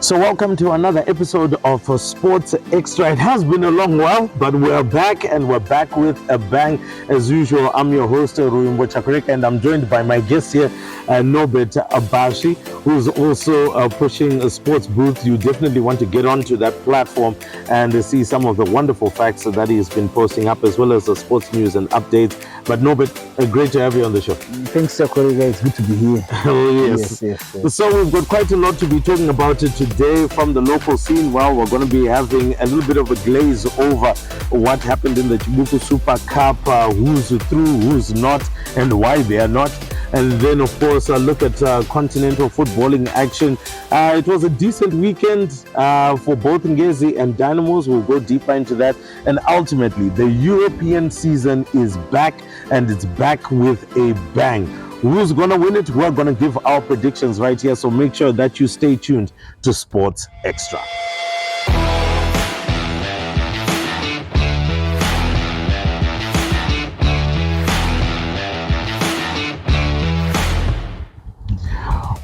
So welcome to another episode of Sports Xtra. It has been a long while, but we're back and we're back with a bang. As usual, I'm your host, Ruimbo Chakurika, and I'm joined by my guest here, Nobet Abashi, who's also pushing a sports booth. You definitely want to get onto that platform and see some of the wonderful facts that he's been posting up, as well as the sports news and updates. But Nobet, great to have you on the show. Thanks, Chakurika. It's good to be here. Oh, yes. So we've got quite a lot to be talking about today from the local scene. Well, we're going to be having a little bit of a glaze over what happened in the Chibuku Super Cup, who's through, who's not, and why they are not. And then, of course, look at continental footballing action. It was a decent weekend for both Ngezi and Dynamos. We'll go deeper into that. And ultimately, the European season is back, and it's back with a bang. Who's going to win it? We're going to give our predictions right here. So make sure that you stay tuned to Sports Xtra.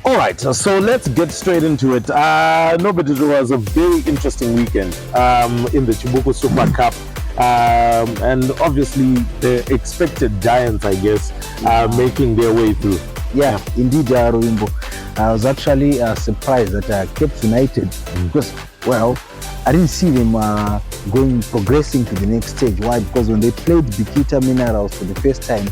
All right, so let's get straight into it. No, but it was a very interesting weekend in the Chibuku Super Cup. And obviously the expected giants, I guess, making their way through. Yeah, indeed, Ruimbo. I was actually surprised that Cape United, because, well, I didn't see them progressing to the next stage. Why? Because when they played Bikita Minerals for the first time,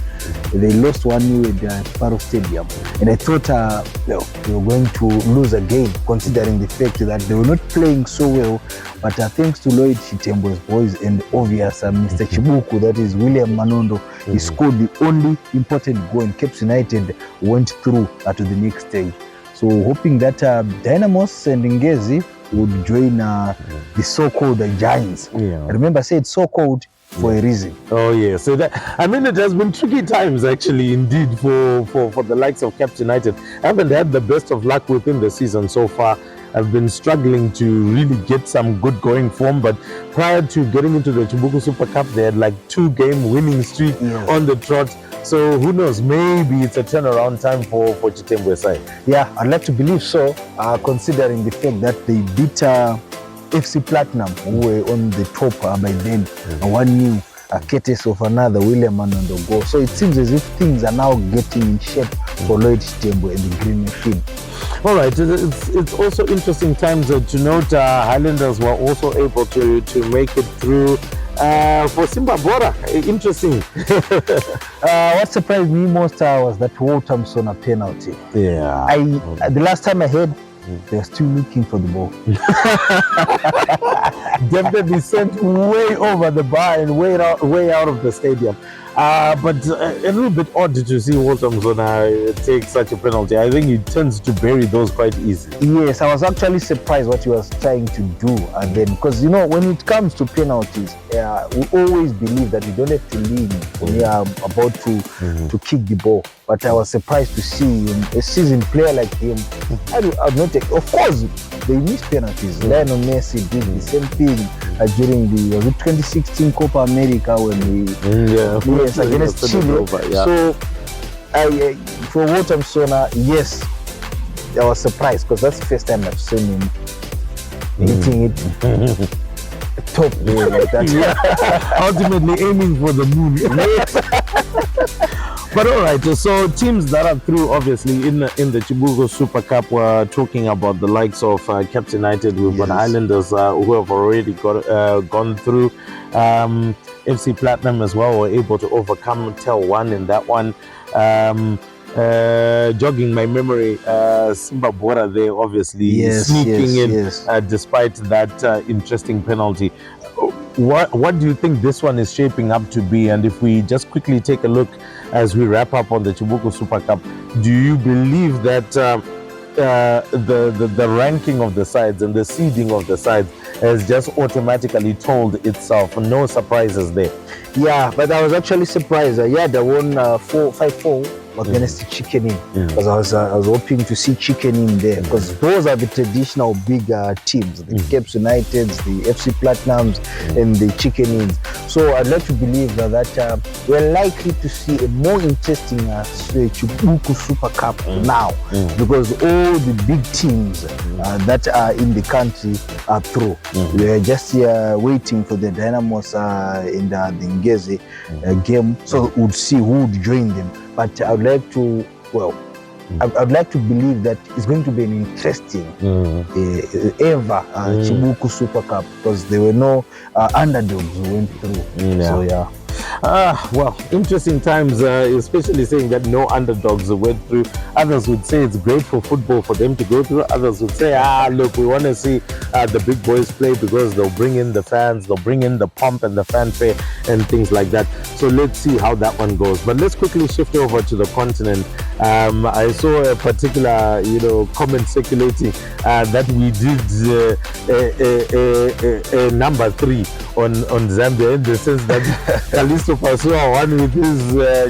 they lost 1-0 at Faro Stadium. And I thought they were going to lose again, considering the fact that they were not playing so well. But thanks to Lloyd Chitembo's boys and obvious Mr. Chibuku, that is William Manondo, he scored the only important goal, and Cape United went through to the next stage. So hoping that Dynamos and Ngezi would join the so-called giants. Yeah. Remember, I said so-called for a reason. Oh yeah, so that, I mean, it has been tricky times actually, indeed, for the likes of Cape United. I haven't had the best of luck within the season so far. I've been struggling to really get some good going form, but prior to getting into the Chibuku Super Cup, they had like 2-game winning streak on the trot. So who knows, maybe it's a turnaround time for Chitembo side. Yeah, I'd like to believe so, considering the fact that they beat FC Platinum, who were on the top by then, one new case of another William Manondo goal. So it seems as if things are now getting in shape for Lloyd Chitembo and the Green Machine. All right, it's also interesting times to note Highlanders were also able to make it through for Simba Bora. Interesting. What surprised me most was that Walter Msona penalty. Yeah. The last time I heard, they're still looking for the ball. Definitely sent way over the bar and way out of the stadium. But a little bit odd to see Walter Msona take such a penalty. I think he tends to bury those quite easily. Yes, I was actually surprised what he was trying to do. And then, because, you know, when it comes to penalties, we always believe that you don't have to lean when you are about to kick the ball. But I was surprised to see a seasoned player like him. Of course, they miss penalties. Lionel Messi did the same thing during the 2016 Copa America when we against Chile. So for Walter Msona, yes, I was surprised because that's the first time I've seen him hitting it top like that. Ultimately aiming for the moon. But all right, so teams that are through, obviously, in the Chibuku Super Cup, we're talking about the likes of Cape United. We've got Islanders who have already gone through. FC Platinum as well were able to overcome Tel 1 in that one. Jogging my memory, Simba Bora there, obviously sneaking in despite that interesting penalty. What do you think this one is shaping up to be? And if we just quickly take a look as we wrap up on the Chibuku Super Cup, do you believe that the ranking of the sides and the seeding of the sides has just automatically told itself? No surprises there. Yeah, but I was actually surprised. They won 5-4 against Chicken Inn, because I was hoping to see Chicken Inn there, because those are the traditional big teams, the Capes Uniteds, the FC Platinums, and the Chicken Inns. So I'd like to believe that we're likely to see a more interesting Chibuku Super Cup now, because all the big teams that are in the country are through. We're just waiting for the Dynamos in the Ngezi game, so we'll see who would join them. But I would like to, I'd like to believe that it's going to be an interesting ever Chibuku Super Cup, because there were no underdogs who went through. So yeah. Well, interesting times, especially saying that no underdogs went through. Others would say it's great for football for them to go through. Others would say, look, we want to see the big boys play because they'll bring in the fans, they'll bring in the pomp and the fanfare and things like that. So let's see how that one goes. But let's quickly shift over to the continent. I saw a particular, comment circulating that we did number 3 on Zambia, in the sense that Kalisto Pasua won with his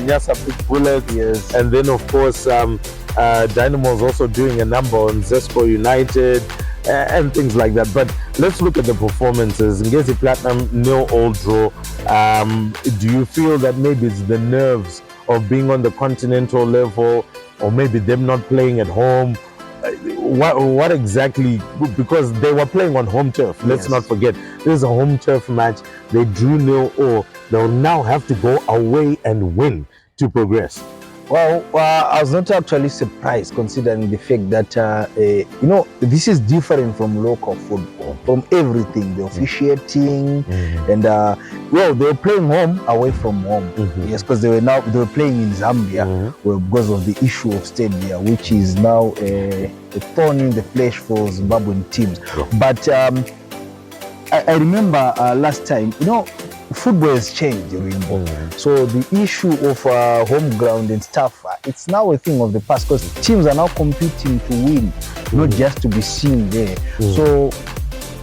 Nyasa Big Bullet. Yes. And then, of course, Dynamo is also doing a number on Zesco United and things like that. But let's look at the performances. Ngezi Platinum, 0-0 draw. Do you feel that maybe it's the nerves of being on the continental level, or maybe them not playing at home? What exactly, because they were playing on home turf, let's not forget, this is a home turf match. They drew 0-0. They'll now have to go away and win to progress. Well, I was not actually surprised, considering the fact that, this is different from local football, from everything, the officiating, and, they were playing home away from home. Yes, because they were playing in Zambia, because of the issue of stadia, which is now a thorn in the flesh for Zimbabwean teams. But I remember last time, football has changed, so the issue of home ground and stuff, it's now a thing of the past, because teams are now competing to win, not just to be seen there. So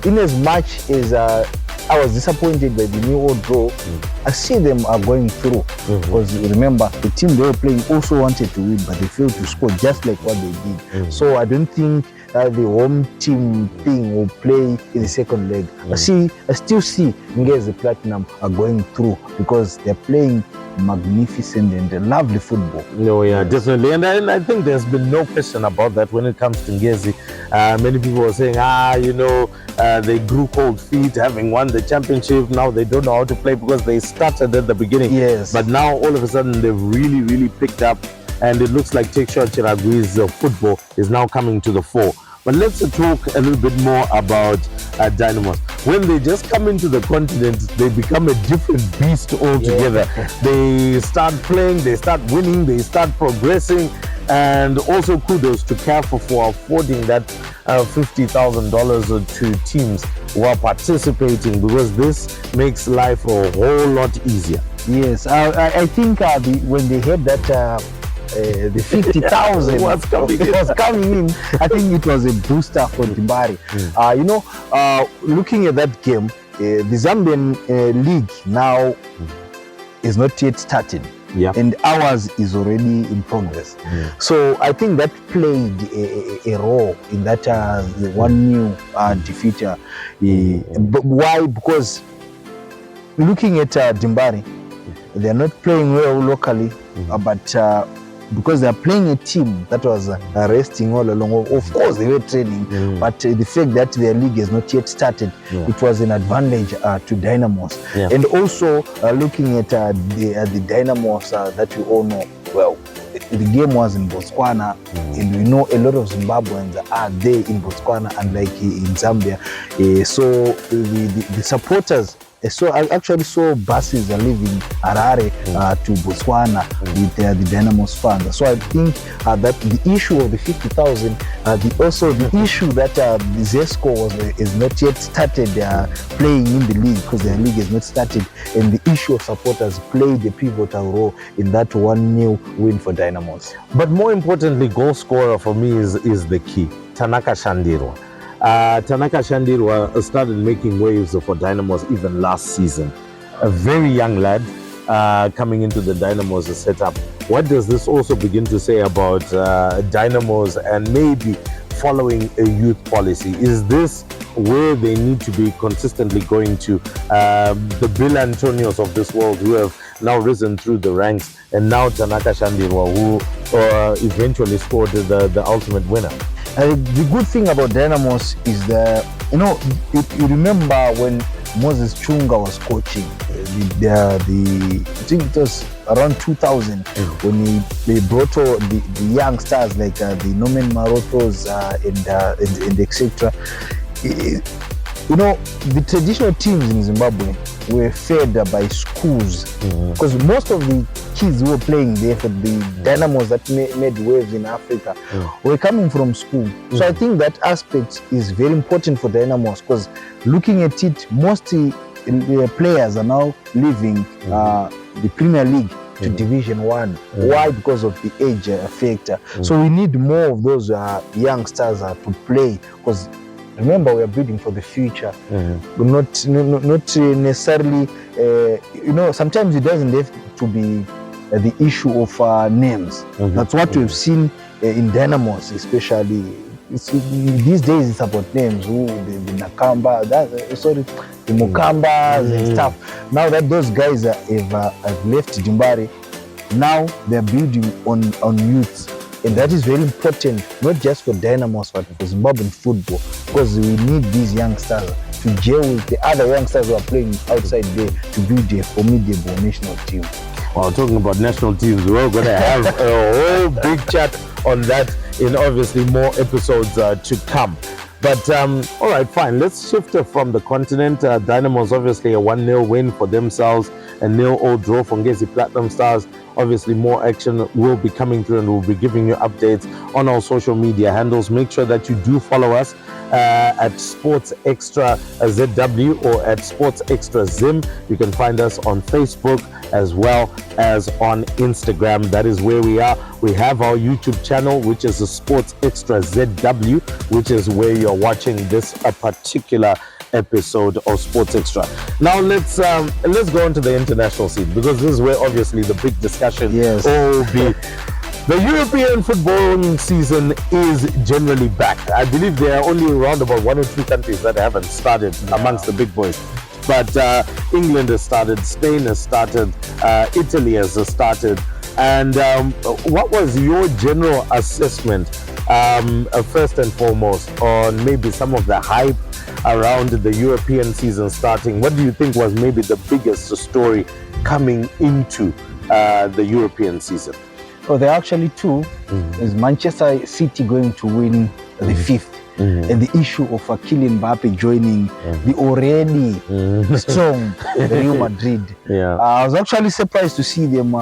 in as much as I was disappointed by the 0-0 draw, I see them are going through, because remember, the team they were playing also wanted to win, but they failed to score, just like what they did. So I don't think the home team thing will play in the second leg. I still see Ngezi Platinum are going through, because they're playing magnificent and lovely football. Definitely. And I think there's been no question about that when it comes to Ngezi. Many people are saying, they grew cold feet having won the championship. Now they don't know how to play because they started at the beginning. Yes. But now all of a sudden they've really, really picked up, and it looks like Xtra Chiragui's football is now coming to the fore. But let's talk a little bit more about Dynamos. When they just come into the continent, they become a different beast altogether. They start playing, they start winning, they start progressing. And also kudos to CAF for affording that $50,000 to teams who are participating, because this makes life a whole lot easier. Yes, I think when they had that the 50,000 was coming in, I think it was a booster for Dimbari. Looking at that game, the Zambian league now is not yet started. And ours is already in progress. So I think that played a role in that the 1-0 defeat. But why? Because looking at Dimbari, they're not playing well locally, but because they are playing a team that was resting all along. Of course, they were training, but the fact that their league has not yet started, it was an advantage to Dynamos. And also, looking at the Dynamos that we all know, well, the game was in Botswana, and we know a lot of Zimbabweans are there in Botswana, unlike in Zambia. So the supporters, so I actually saw buses leaving Harare to Botswana with the Dynamos fans. So I think that the issue of the 50,000, also the issue that Zesco is not yet started playing in the league, because their league is not started, and the issue of supporters played a pivotal role in that 1-0 win for Dynamos. But more importantly, goal scorer for me is the key, Tanaka Shandirwa. Tanaka Shandirwa started making waves for Dynamos even last season. A very young lad coming into the Dynamos setup. what does this also begin to say about Dynamos and maybe following a youth policy? Is this where they need to be consistently going to? The Bill Antonios of this world who have now risen through the ranks, and now Tanaka Shandirwa who eventually scored the ultimate winner. The good thing about Dynamos is you remember when Moses Chunga was coaching, I think it was around 2000 when they brought all the young stars like the Norman Marotos and Xtra. The traditional teams in Zimbabwe were fed by schools, because most of the kids who were playing there for the Dynamos that made waves in Africa were coming from school. So I think that aspect is very important for Dynamos, because looking at it, most players are now leaving the Premier League to Division 1. Why? Because of the age factor. So we need more of those youngsters to play, because remember, we are building for the future. But not necessarily, sometimes it doesn't have to be the issue of names. That's what we've seen in Dynamos, especially. These days it's about names. The Nakamba, the Mukambas and stuff. Now that those guys have left Dimbari, now they're building on youths. And that is very important, not just for Dynamos, but for Zimbabwean football, because we need these youngsters to gel with the other youngsters who are playing outside there to build a formidable national team. Well, talking about national teams, we're going to have a whole big chat on that in obviously more episodes to come. But all right, fine. Let's shift from the continent. Dynamos obviously a 1-0 win for themselves, a 0-0 draw for Ngezi Platinum Stars. Obviously, more action will be coming through, and we'll be giving you updates on our social media handles. Make sure that you do follow us at Sports Xtra ZW or at Sports Xtra Zim. You can find us on Facebook as well as on Instagram. That is where we are. We have our YouTube channel, which is the Sports Xtra ZW, which is where you're watching this particular episode of Sports Xtra. Now let's go into the international scene, because this is where obviously the big discussion will be. The European football season is generally back. I believe there are only around about 1 or 2 countries that haven't started amongst the big boys. But England has started, Spain has started, Italy has started. And what was your general assessment, first and foremost, on maybe some of the hype around the European season starting? What do you think was maybe the biggest story coming into the European season? Well, there are actually 2. Is Manchester City going to win the 5th? And the issue of Kylian Mbappe joining the already strong Real Madrid. I was actually surprised to see them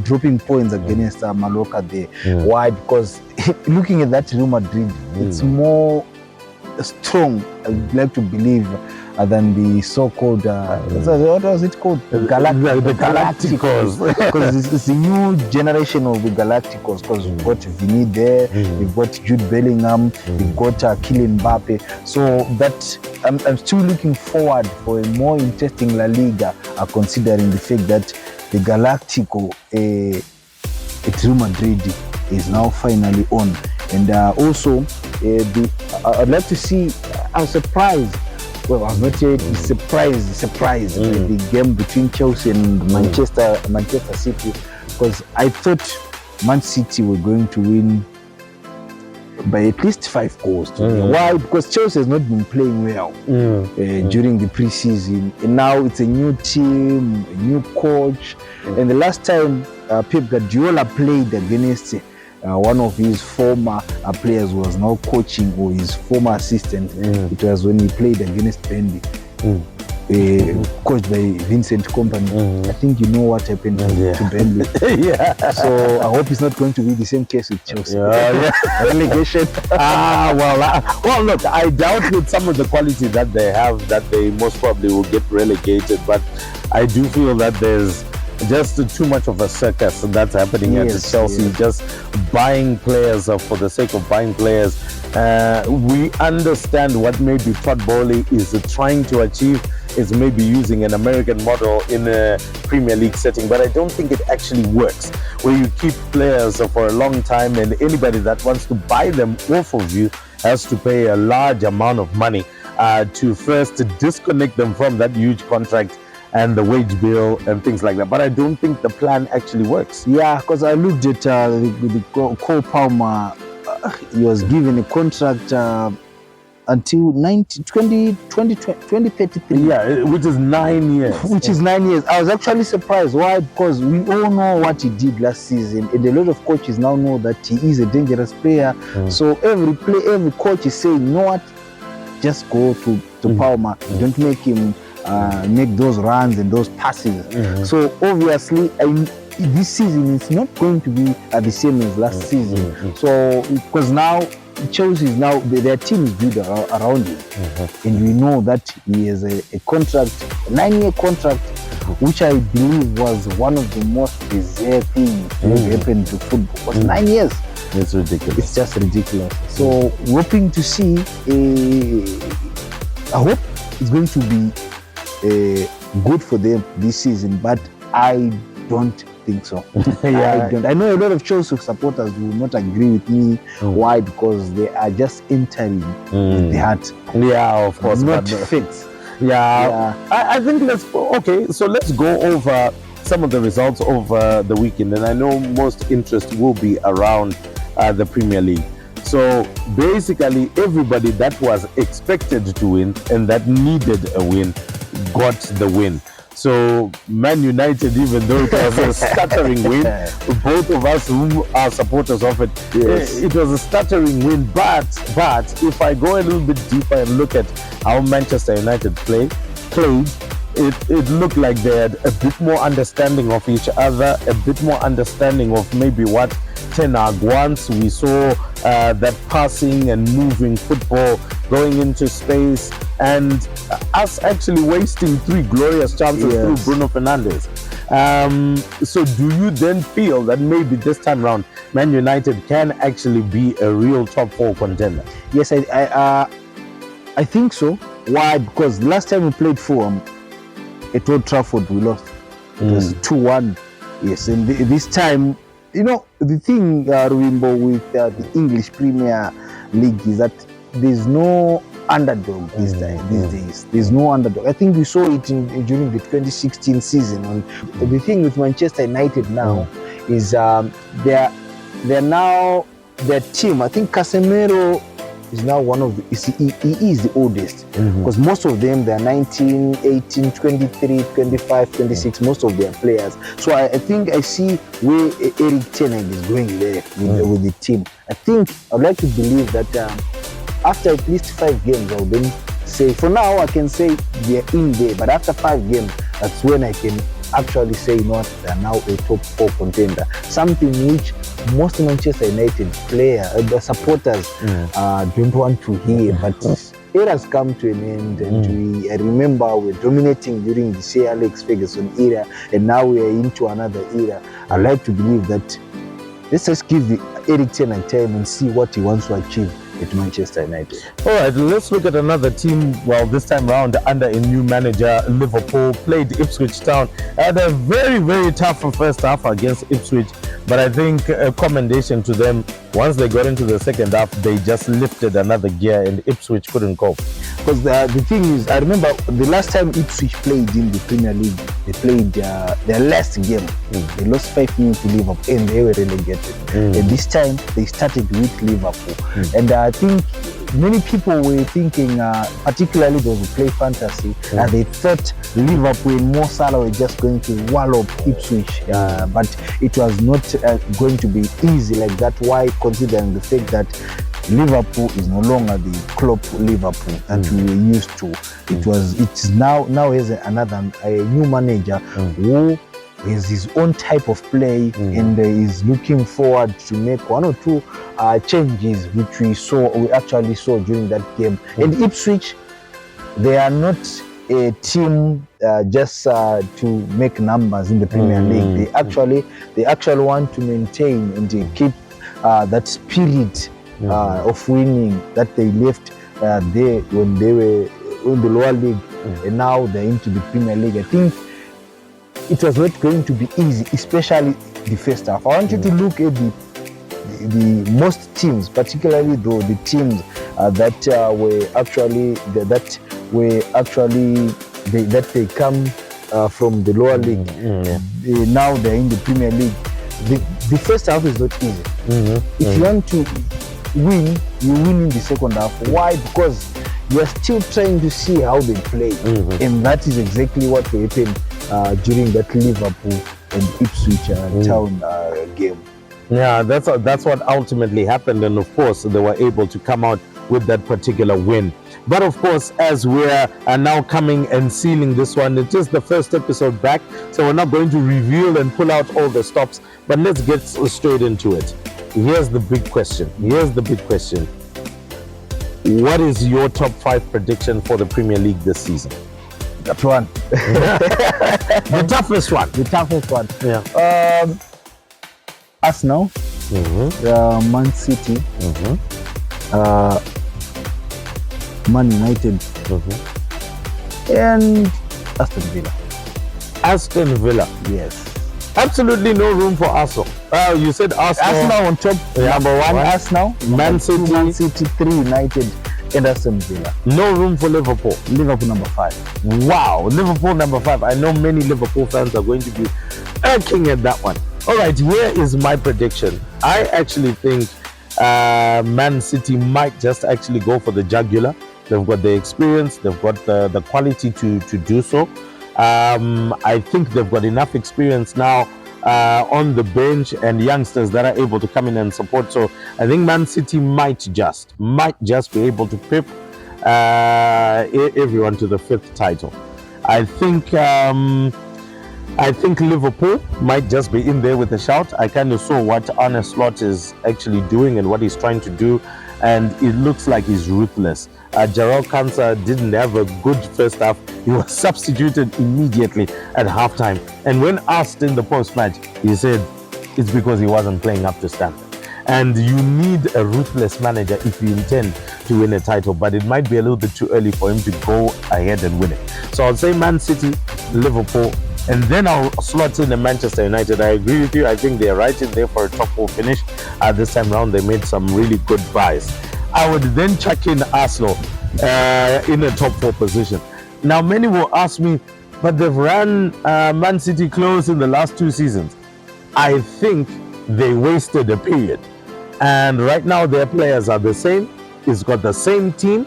dropping points against Mallorca there. Why? Because looking at that Real Madrid, it's more strong, I'd like to believe, than the so-called what was it called? The Galacticos. Because it's a new generation of the Galacticos. Because we've got Vini there, we've got Jude Bellingham, we've got Kylian Mbappe. So that I'm still looking forward for a more interesting La Liga, considering the fact that the Galactico at Real Madrid is now finally on. And also, I'd like to see. I'm surprised. Well, I'm not yet surprised the game between Chelsea and Manchester City, because I thought Man City were going to win by at least 5 goals today. Why? Because Chelsea has not been playing well during the preseason, and now it's a new team, a new coach. And the last time Pep Guardiola played against one of his former players who was now coaching, or his former assistant, it was when he played against Burnley, coached by Vincent Kompany. I think you know what happened to Burnley. So I hope it's not going to be the same case with Chelsea. Relegation. Well, look, I doubt with some of the quality that they have that they most probably will get relegated, but I do feel that there's just too much of a circus that's happening at Chelsea, just buying players for the sake of buying players. We understand what maybe Todd Bowley is trying to achieve, is maybe using an American model in a Premier League setting, but I don't think it actually works, where you keep players for a long time and anybody that wants to buy them off of you has to pay a large amount of money to first disconnect them from that huge contract and the wage bill and things like that. But I don't think the plan actually works. Yeah, because I looked at the Cole Palmer. He was given a contract until 2033. Yeah, which is 9 years. Which is 9 years. I was actually surprised. Why? Because we all know what he did last season, and a lot of coaches now know that he is a dangerous player. So every coach is saying, you know what, just go to Palmer. Don't make him make those runs and those passes. So obviously, this season is not going to be the same as last season. So because now Chelsea is now their team is built around him, and we know that he has a contract, a 9-year contract, which I believe was one of the most bizarre things that happened to football. It was 9 years. It's ridiculous. It's just ridiculous. So hoping to see. I hope it's going to be good for them this season, but I don't think so. Yeah. I know a lot of Chelsea supporters will not agree with me. Why? Because they are just entering with the heart. Yeah, of course. Not facts. Yeah. I think let's go over some of the results over the weekend, and I know most interest will be around the Premier League. So basically everybody that was expected to win and that needed a win got the win. So Man United, even though it was a stuttering win, both of us who are supporters of it, it was a stuttering win. But if I go a little bit deeper and look at how Manchester United played, it looked like they had a bit more understanding of each other, a bit more understanding of maybe what Ten Hag wants. We saw that passing and moving football, going into space, and us actually wasting 3 glorious chances through Bruno Fernandes. So do you then feel that maybe this time around Man United can actually be a real top 4 contender? Yes, I think so. Why? Because last time we played Fulham at Old Trafford, we lost. It was 2-1. Yes, and this time, you know, the thing, Ruimbo, with the English Premier League is that there's no underdog these days. There's no underdog. I think we saw it during the 2016 season. And the thing with Manchester United now is they're now their team. I think Casemiro is now one of the, he is the oldest, because most of them, they're 19, 18, 23, 25, 26, most of their players. So I think I see where Eric Ten Hag is going there with the team. I think I'd like to believe that after at least 5 games, I'll then say, for now I can say they're in there, but after 5 games, that's when I can actually say, you know what, they're now a top 4 contender. Something which most Manchester United the supporters don't want to hear, but it has come to an end. And I remember we're dominating during the Sir Alex Ferguson era, and now we are into another era. I like to believe that let's just give Eric Ten Hag time and see what he wants to achieve at Manchester United. All right, let's look at another team. Well, this time around under a new manager, Liverpool played Ipswich Town. Had a very, very tough first half against Ipswich, but I think a commendation to them. Once they got into the second half, they just lifted another gear and Ipswich couldn't cope. Because the thing is, I remember the last time Ipswich played in the Premier League, they played their last game. They lost 5-0 to Liverpool and they were relegated. And this time they started with Liverpool. And I think many people were thinking, particularly those who play fantasy, they thought Liverpool and Mo Salah were just going to wallop Ipswich, but it was not going to be easy like that. Why? Considering the fact that Liverpool is no longer the Klopp Liverpool that we were used to. It's now has a new manager who has his own type of play and is looking forward to make 1 or 2 changes, which we actually saw during that game. And Ipswich, they are not a team just to make numbers in the Premier League. They actually want to maintain and keep that spirit of winning that they left there when they were in the lower league, and now they're into the Premier League. I think it was not going to be easy, especially the first half. I want you to look at the most teams, particularly though the teams that they come from the lower league. Now they're in the Premier League. The first half is not easy. If you want to win, you win in the second half. Why? Because you're still trying to see how they play, and that is exactly what happened during that Liverpool and Ipswich Town game. Yeah, that's what ultimately happened, and of course they were able to come out with that particular win. But of course, as we're now coming and sealing this one, it is the first episode back, so we're not going to reveal and pull out all the stops, but let's get straight into it. Here's the big question. What is your top 5 prediction for the Premier League this season? That one. The toughest one. The toughest one. Yeah. Arsenal, Man City, Man United, and Aston Villa. Aston Villa. Yes. Absolutely no room for Arsenal. You said Arsenal. Arsenal on top. Number one, Arsenal. Man City. 2, Man City, 3 United, and Aston Villa. No room for Liverpool. Liverpool number 5. Wow, Liverpool number 5. I know many Liverpool fans are going to be irking at that one. All right, here is my prediction. I actually think Man City might just actually go for the jugular. They've got the experience, they've got the quality to do so. I think they've got enough experience now on the bench and youngsters that are able to come in and support. So I think Man City might just be able to pip everyone to the 5th title. I think Liverpool might just be in there with a shout. I kind of saw what Arne Slot is actually doing and what he's trying to do, and it looks like he's ruthless. Jarrell Kansa didn't have a good first half. He was substituted immediately at halftime. And when asked in the post-match, he said it's because he wasn't playing up to standard. And you need a ruthless manager if you intend to win a title, but it might be a little bit too early for him to go ahead and win it. So I'll say Man City, Liverpool, and then I'll slot in the Manchester United. I agree with you. I think they're right in there for a top 4 finish. This time around, they made some really good buys. I would then chuck in Arsenal in a top 4 position. Now, many will ask me, but they've run Man City close in the last 2 seasons. I think they wasted a period. And right now, their players are the same. He's got the same team.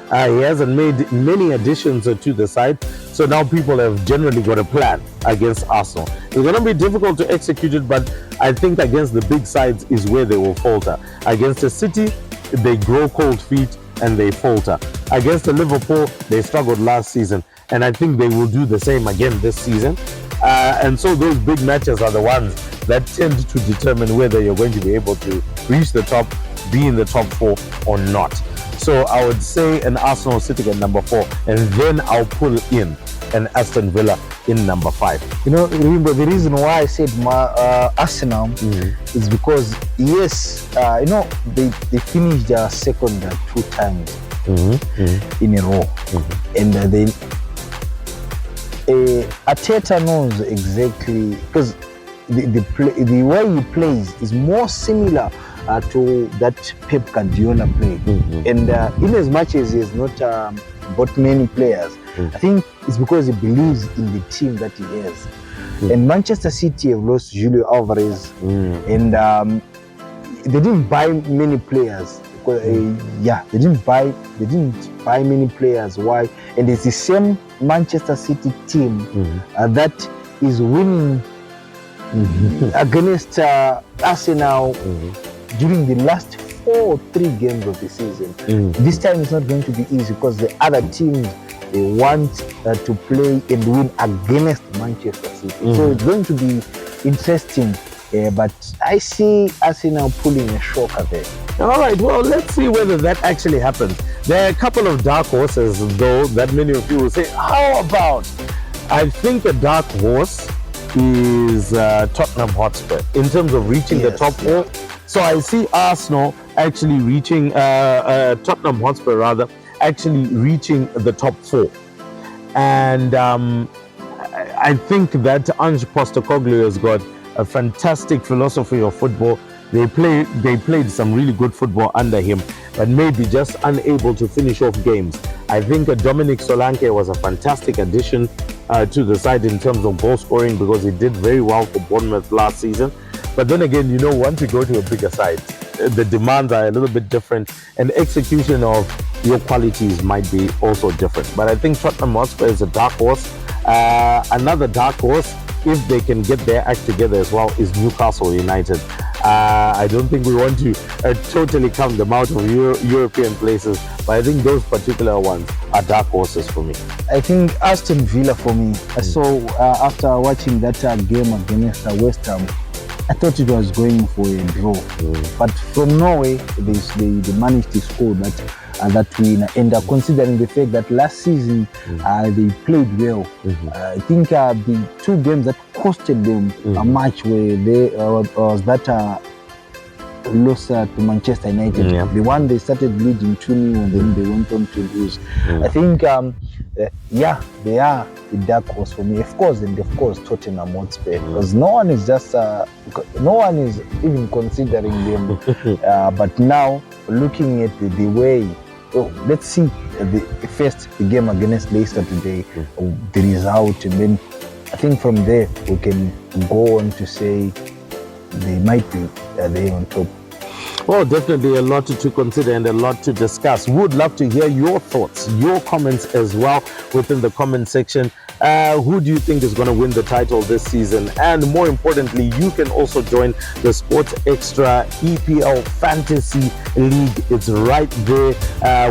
He hasn't made many additions to the side. So now people have generally got a plan against Arsenal. It's going to be difficult to execute it, but I think against the big sides is where they will falter. Against the City, they grow cold feet and they falter. Against the Liverpool, they struggled last season, and I think they will do the same again this season. And so those big matches are the ones that tend to determine whether you're going to be able to reach the top, be in the top 4 or not. So I would say an Arsenal sitting at number 4, and then I'll pull in an Aston Villa in number 5. You know, remember the reason why I said Arsenal is because they finished their second 2 times in a row, and Arteta knows exactly, because the way he plays is more similar to that Pep Guardiola play, and in as much as he has not bought many players, I think it's because he believes in the team that he has. And Manchester City have lost Julio Alvarez, and they didn't buy many players. They didn't buy many players. Why? And it's the same Manchester City team that is winning against Arsenal during the last 4 or 3 games of the season. This time it's not going to be easy because the other teams, they want to play and win against Manchester City. So it's going to be interesting, but I see Arsenal pulling a shocker there. All right, well, let's see whether that actually happens. There are a couple of dark horses, though, that many of you will say, how about? I think a dark horse is Tottenham Hotspur in terms of reaching the top 4. So I see Arsenal actually reaching, Tottenham Hotspur rather, actually reaching the top 4. And I think that Ange Postecoglou has got a fantastic philosophy of football. They played some really good football under him, but maybe just unable to finish off games. I think Dominic Solanke was a fantastic addition to the side in terms of goal scoring, because he did very well for Bournemouth last season. But then again, once you go to a bigger side, the demands are a little bit different, and execution of your qualities might be also different. But I think Tottenham Hotspur is a dark horse. Another dark horse, if they can get their act together as well, is Newcastle United. I don't think we want to totally count them out of European places, but I think those particular ones are dark horses for me. I think Aston Villa for me. I saw after watching that game against West Ham, I thought it was going for a draw. But from Norway, they managed to score that win. And considering the fact that last season they played well, I think the 2 games that costed them a match where they was that loss to Manchester United. The one they started leading 2-0 and then they went on to lose. I think they are the dark horse for me. Of course Tottenham Hotspur, because no one is even considering them. But now looking at the way, let's see the game against Leicester today, the result, and then I think from there we can go on to say they might be there on top. Well, definitely a lot to consider and a lot to discuss. Would love to hear your thoughts, your comments as well within the comment section. Who do you think is going to win the title this season? And more importantly, you can also join the Sports Extra EPL Fantasy League. It's right there.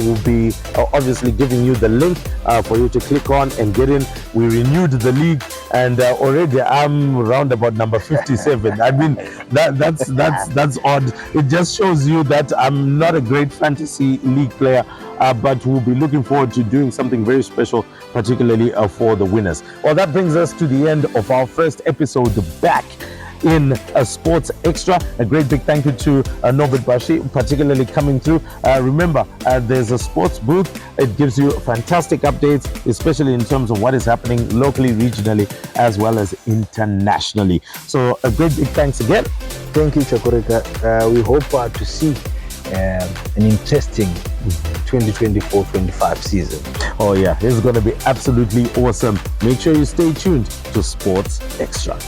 We'll be obviously giving you the link for you to click on and get in. We renewed the league, and already I'm around about number 57. I mean, that's odd. It just shows you that I'm not a great fantasy league player, but we'll be looking forward to doing something very special, particularly for the winners. Well, that brings us to the end of our first episode back in Sports Extra. A great big thank you to Norbert Bashi, particularly coming through. Remember, there's a sports booth. It gives you fantastic updates, especially in terms of what is happening locally, regionally, as well as internationally. So a great big thanks again. Thank you, Chakurika. We hope to see an interesting 2024-25 season. Oh yeah, it's going to be absolutely awesome. Make sure you stay tuned to Sports Extra.